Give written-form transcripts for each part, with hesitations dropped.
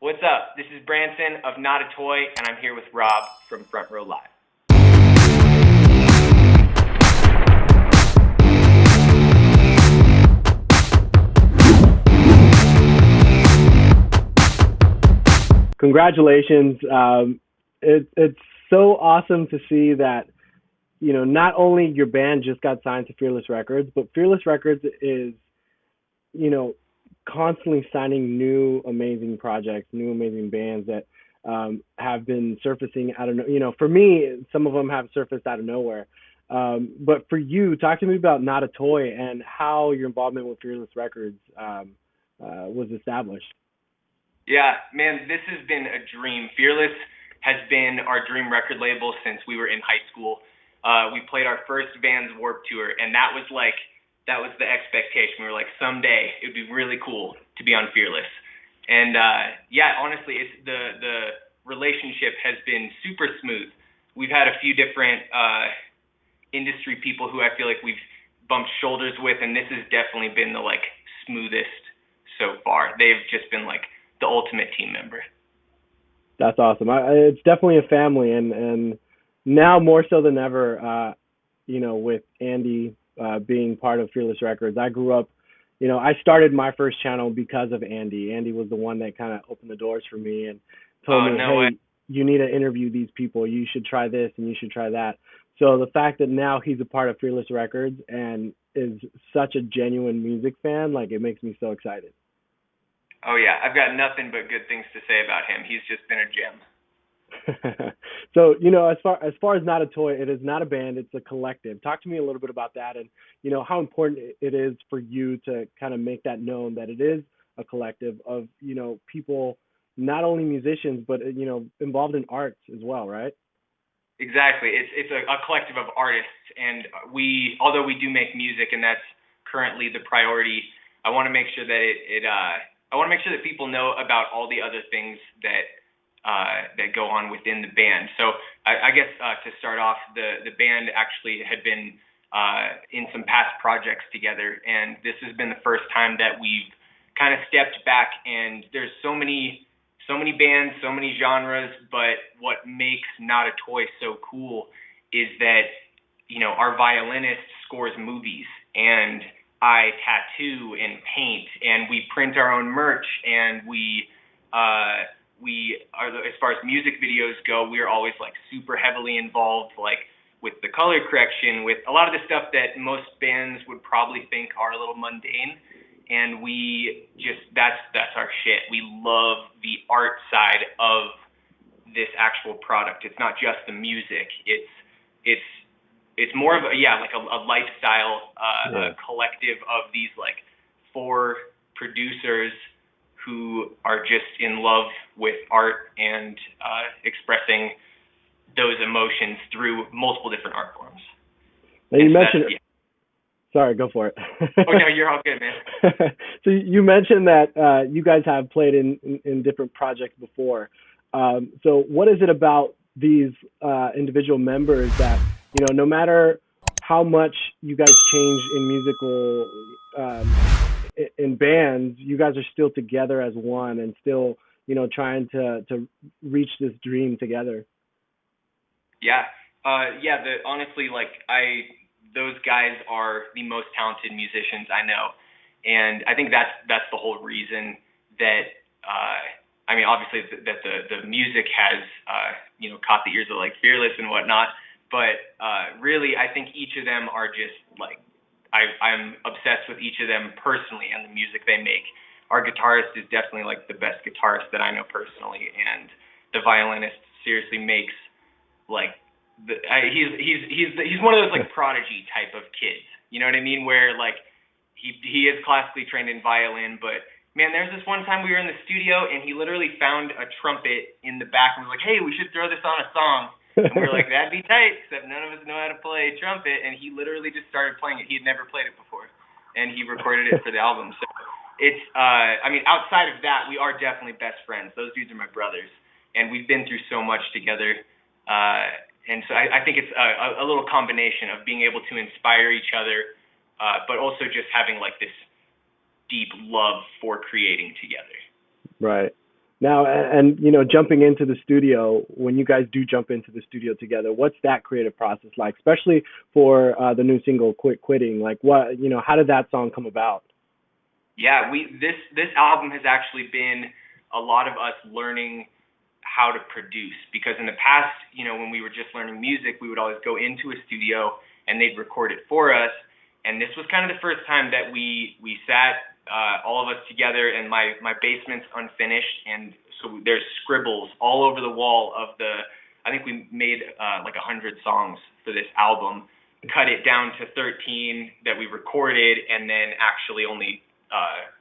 What's up? This is Branson of Not a Toy, and I'm here with Rob from Front Row Live. Congratulations. It's so awesome to see that, not only your band just got signed to Fearless Records, but Fearless Records is, constantly signing new amazing projects, new amazing bands that have been surfacing out of, for me, some of them have surfaced out of nowhere. But for you, talk to me about Not a Toy and how your involvement with Fearless Records was established. Yeah, man, this has been a dream. Fearless has been our dream record label since we were in high school. We played our first Vans Warped Tour, and that was the expectation. We were like, someday it would be really cool to be on Fearless. And honestly, it's the relationship has been super smooth. We've had a few different industry people who I feel like we've bumped shoulders with, and this has definitely been the smoothest so far. They've just been the ultimate team member. That's awesome. It's definitely a family, and now more so than ever, with Andy being part of Fearless Records. I grew up, I started my first channel because of Andy. Andy was the one that kind of opened the doors for me and told me, hey, you need to interview these people. You should try this and you should try that. So the fact that now he's a part of Fearless Records and is such a genuine music fan, it makes me so excited. Oh yeah, I've got nothing but good things to say about him. He's just been a gem. So, as far as Not a Toy, it is not a band, it's a collective. Talk to me a little bit about that and, how important it is for you to kind of make that known that it is a collective of, people, not only musicians, but, involved in arts as well, right? Exactly. It's a collective of artists, and although we do make music and that's currently the priority, I want to make sure that I want to make sure that people know about all the other things that go on within the band. So I guess to start off, the band actually had been in some past projects together, and this has been the first time that we've kind of stepped back. And there's so many bands, so many genres, but what makes Not a Toy so cool is that our violinist scores movies, and I tattoo and paint, and we print our own merch, and we are, as far as music videos go, we are always super heavily involved, with the color correction, with a lot of the stuff that most bands would probably think are a little mundane, and we just that's our shit. We love the art side of this actual product. It's not just the music. It's more of a lifestyle collective of these four producers who are just in love with art and expressing those emotions through multiple different art forms. Now you mentioned Sorry, go for it. Oh no, you're all good, man. So you mentioned that you guys have played in different projects before. So what is it about these individual members that no matter how much you guys change in musical in bands, you guys are still together as one and still trying to reach this dream together? Yeah, honestly, those guys are the most talented musicians I know, and I think that's the whole reason that obviously that the music has caught the ears of Fearless and whatnot. But really, I think each of them are just I'm obsessed with each of them personally and the music they make. Our guitarist is definitely the best guitarist that I know personally, and the violinist seriously makes he's one of those prodigy type of kids. You know what I mean? Where he is classically trained in violin, but man, there's this one time we were in the studio and he literally found a trumpet in the back and was like, "Hey, we should throw this on a song." And we were like, that'd be tight, except none of us know how to play trumpet. And he literally just started playing it. He had never played it before, and he recorded it for the album. So it's, outside of that, we are definitely best friends. Those dudes are my brothers, and we've been through so much together. And so I think it's a little combination of being able to inspire each other, but also just having this deep love for creating together. Right. Now, and jumping into the studio, when you guys do jump into the studio together, what's that creative process like? Especially for the new single, "Quit Quitting." Like, what how did that song come about? Yeah, this album has actually been a lot of us learning how to produce, because in the past, when we were just learning music, we would always go into a studio and they'd record it for us. And this was kind of the first time that we sat all of us together, and my basement's unfinished, and so there's scribbles all over the wall of I think we made like 100 songs for this album, cut it down to 13 that we recorded, and then actually only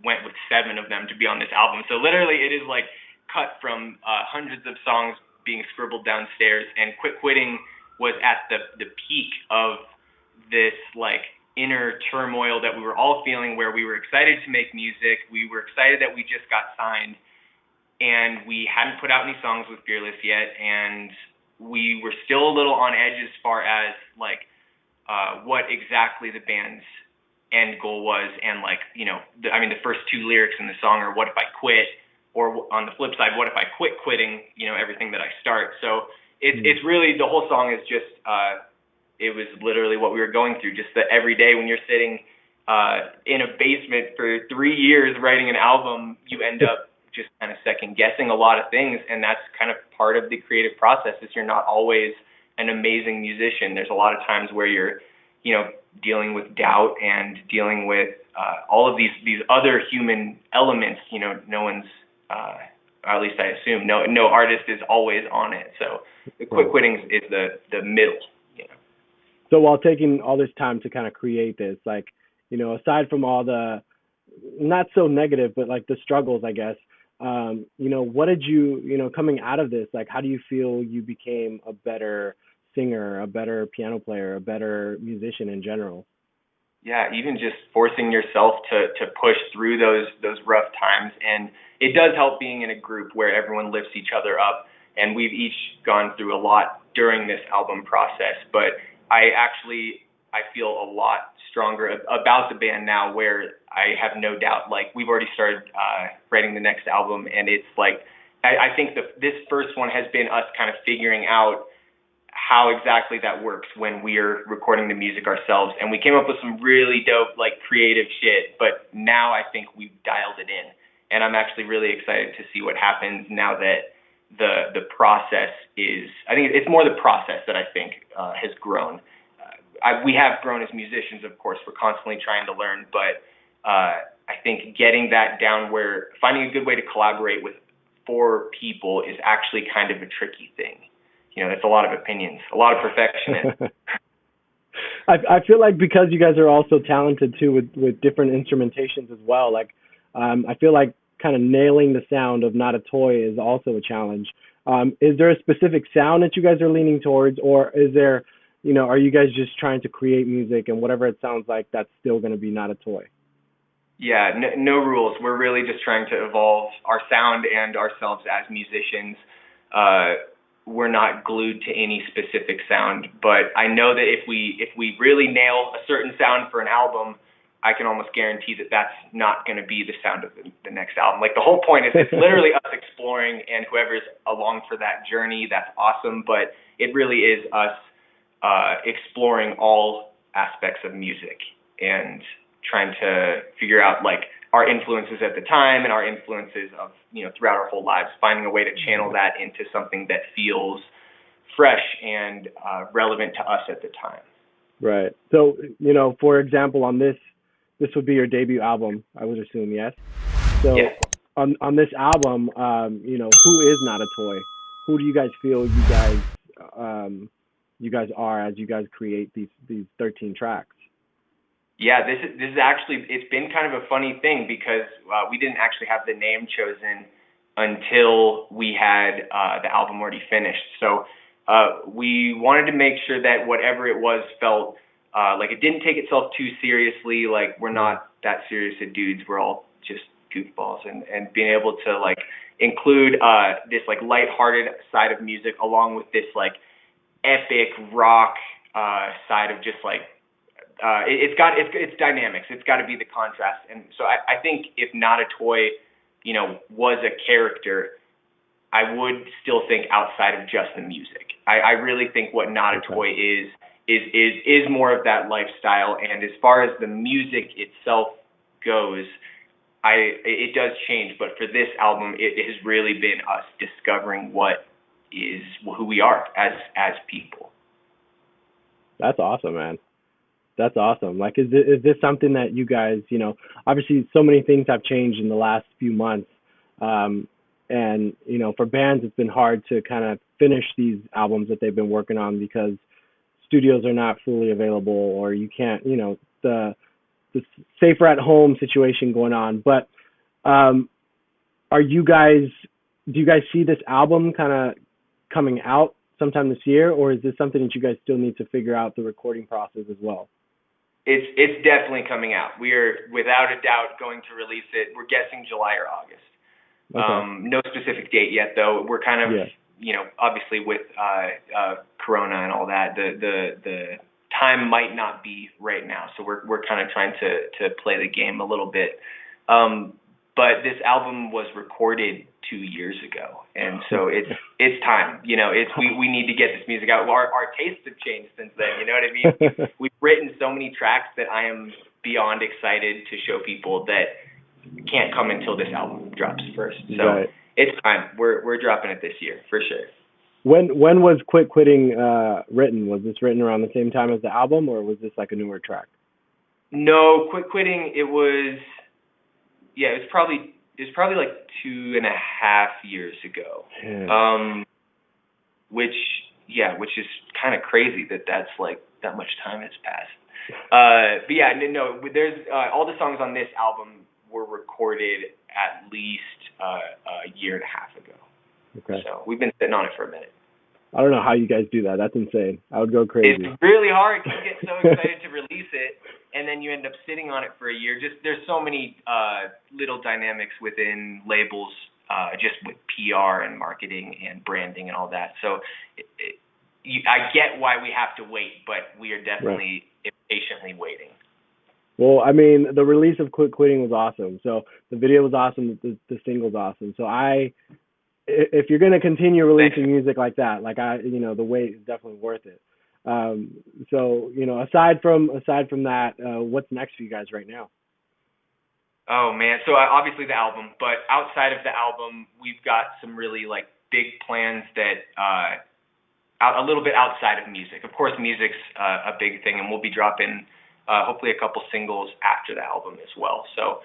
went with 7 of them to be on this album. So literally it is like cut from hundreds of songs being scribbled downstairs, and Quit Quitting was at the peak of this like inner turmoil that we were all feeling, where we were excited to make music. We were excited that we just got signed, and we hadn't put out any songs with Fearless yet, and we were still a little on edge as far as like what exactly the band's end goal was. And like, the first 2 lyrics in the song are, "What if I quit?" Or on the flip side, "What if I quit quitting, everything that I start?" So it's really, the whole song is just, it was literally what we were going through. Just that every day when you're sitting in a basement for 3 years writing an album, you end up just kind of second guessing a lot of things. And that's kind of part of the creative process, is you're not always an amazing musician. There's a lot of times where you're, dealing with doubt and dealing with all of these other human elements. No one's, or at least I assume, no artist is always on it. So the Quit Quitting is the middle. So while taking all this time to kind of create this, like, aside from all the not so negative, but like the struggles, I guess, what did you, coming out of this, like, how do you feel you became a better singer, a better piano player, a better musician in general? Yeah, even just forcing yourself to push through those rough times. And it does help being in a group where everyone lifts each other up. And we've each gone through a lot during this album process. But I feel a lot stronger about the band now, where I have no doubt, like, we've already started writing the next album. And it's like, I think this first one has been us kind of figuring out how exactly that works when we're recording the music ourselves. And we came up with some really dope, like, creative shit, but now I think we've dialed it in. And I'm actually really excited to see what happens now that the process is, I think it's more the process that I think has grown. We have grown as musicians, of course. We're constantly trying to learn, but I think getting that down, where finding a good way to collaborate with 4 people is actually kind of a tricky thing. It's a lot of opinions, a lot of perfectionists. I feel like because you guys are also talented too with different instrumentations as well, like I feel like kind of nailing the sound of Not a Toy is also a challenge. Is there a specific sound that you guys are leaning towards, or is there, are you guys just trying to create music and whatever it sounds like, that's still going to be Not a Toy? Yeah, no rules. We're really just trying to evolve our sound and ourselves as musicians. We're not glued to any specific sound, but I know that if we really nail a certain sound for an album, I can almost guarantee that that's not going to be the sound of the next album. Like, the whole point is, it's literally us exploring, and whoever's along for that journey, that's awesome. But it really is us exploring all aspects of music and trying to figure out, like, our influences at the time and our influences of, throughout our whole lives, finding a way to channel that into something that feels fresh and relevant to us at the time. Right. So, for example, on this would be your debut album, I would assume, yes? So yeah. on this album, who is Not a Toy? Who do you guys feel you guys are as you guys create these 13 tracks? Yeah, this is actually, it's been kind of a funny thing, because we didn't actually have the name chosen until we had the album already finished. So we wanted to make sure that whatever it was felt like it didn't take itself too seriously. Like, we're not that serious of dudes. We're all just goofballs, and being able to, like, include this, like, lighthearted side of music along with this, like, epic rock side of just, like, it's dynamics. It's got to be the contrast. And so I think if Not a Toy, was a character, I would still think outside of just the music. I really think what Not a Toy is more of that lifestyle. And as far as the music itself goes, it does change. But for this album, it has really been us discovering who we are as people. That's awesome, man. That's awesome. Like, is this something that you guys, obviously so many things have changed in the last few months. And, for bands, it's been hard to kind of finish these albums that they've been working on because studios are not fully available, or you can't, the safer at home situation going on. But do you guys see this album kind of coming out sometime this year, or is this something that you guys still need to figure out the recording process as well? It's definitely coming out. We are without a doubt going to release it. We're guessing July or August. Okay. No specific date yet, though. We're kind of, obviously with Corona and all that, the time might not be right now. So we're kind of trying to play the game a little bit. But this album was recorded 2 years ago, and so it's time. We need to get this music out. Our tastes have changed since then. You know what I mean? We've written so many tracks that I am beyond excited to show people that can't come until this album drops first. So It's time. We're dropping it this year for sure. When was Quit Quitting written? Was this written around the same time as the album, or was this like a newer track? No, Quit Quitting. It was probably like 2.5 years ago. Yeah. Which is kind of crazy that's like that much time has passed. But yeah, no, there's all the songs on this album were recorded at least a year and a half ago. Okay. So we've been sitting on it for a minute. I don't know how you guys do that. That's insane. I would go crazy. It's really hard. You get so excited to release it, and then you end up sitting on it for a year. There's so many little dynamics within labels, just with PR and marketing and branding and all that. So I get why we have to wait, but we are definitely impatiently waiting. Well, I mean, the release of Quit Quitting was awesome. So the video was awesome. The single's awesome. So if you're going to continue releasing music like that, the wait is definitely worth it. So, aside from that, what's next for you guys right now? Oh man. So obviously the album, but outside of the album, we've got some really big plans that, a little bit outside of music. Of course, music's a big thing, and we'll be dropping hopefully a couple singles after the album as well. So,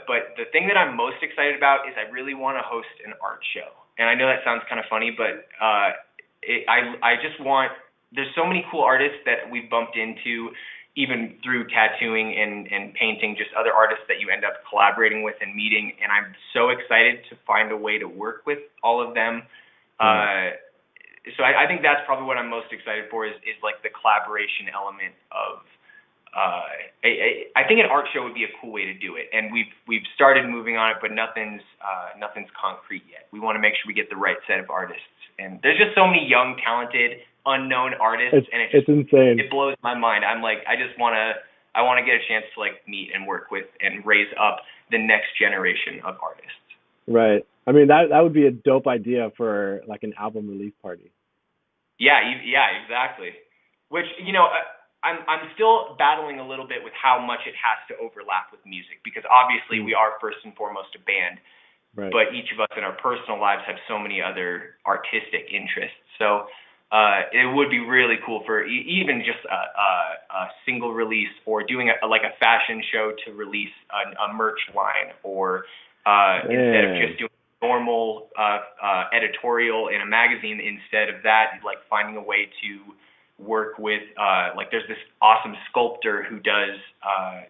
but the thing that I'm most excited about is I really want to host an art show. And I know that sounds kind of funny, but I just want, there's so many cool artists that we've bumped into, even through tattooing and painting, just other artists that you end up collaborating with and meeting. And I'm so excited to find a way to work with all of them. So I think that's probably what I'm most excited for is like the collaboration element of, I think an art show would be a cool way to do it, and we've started moving on it, but nothing's concrete yet. We want to make sure we get the right set of artists, and there's just so many young, talented, unknown artists, and it's insane. It blows my mind. I'm like, I want to get a chance to meet and work with and raise up the next generation of artists. Right. I mean, that would be a dope idea for an album release party. Yeah, exactly. Which I'm still battling a little bit with how much it has to overlap with music, because obviously we are first and foremost a band, but each of us in our personal lives have so many other artistic interests. So it would be really cool for even just a single release, or doing a fashion show to release a merch line, or instead of just doing normal editorial in a magazine, instead of that, finding a way to work with there's this awesome sculptor who does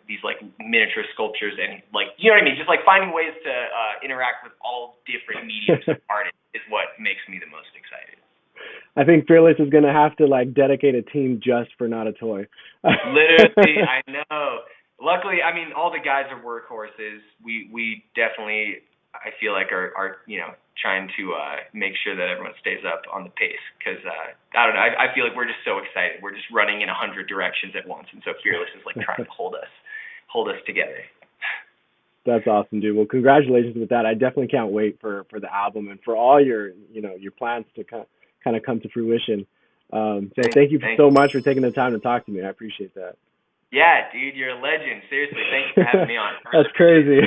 these miniature sculptures, and you know what I mean, just finding ways to interact with all different mediums of art is what makes me the most excited. I think Fearless is going to have to dedicate a team just for Not a Toy. Literally, I know. Luckily, I mean, all the guys are workhorses. We definitely, I feel are trying to make sure that everyone stays up on the pace, because I don't know, I feel we're just so excited. We're just running in 100 directions at once, and so Fearless is trying to hold us together. That's awesome, dude. Well, congratulations with that. I definitely can't wait for the album and for all your your plans to kind of come to fruition. So thank you so much for taking the time to talk to me. I appreciate that. Yeah, dude, you're a legend. Seriously, thanks for having me on. That's crazy.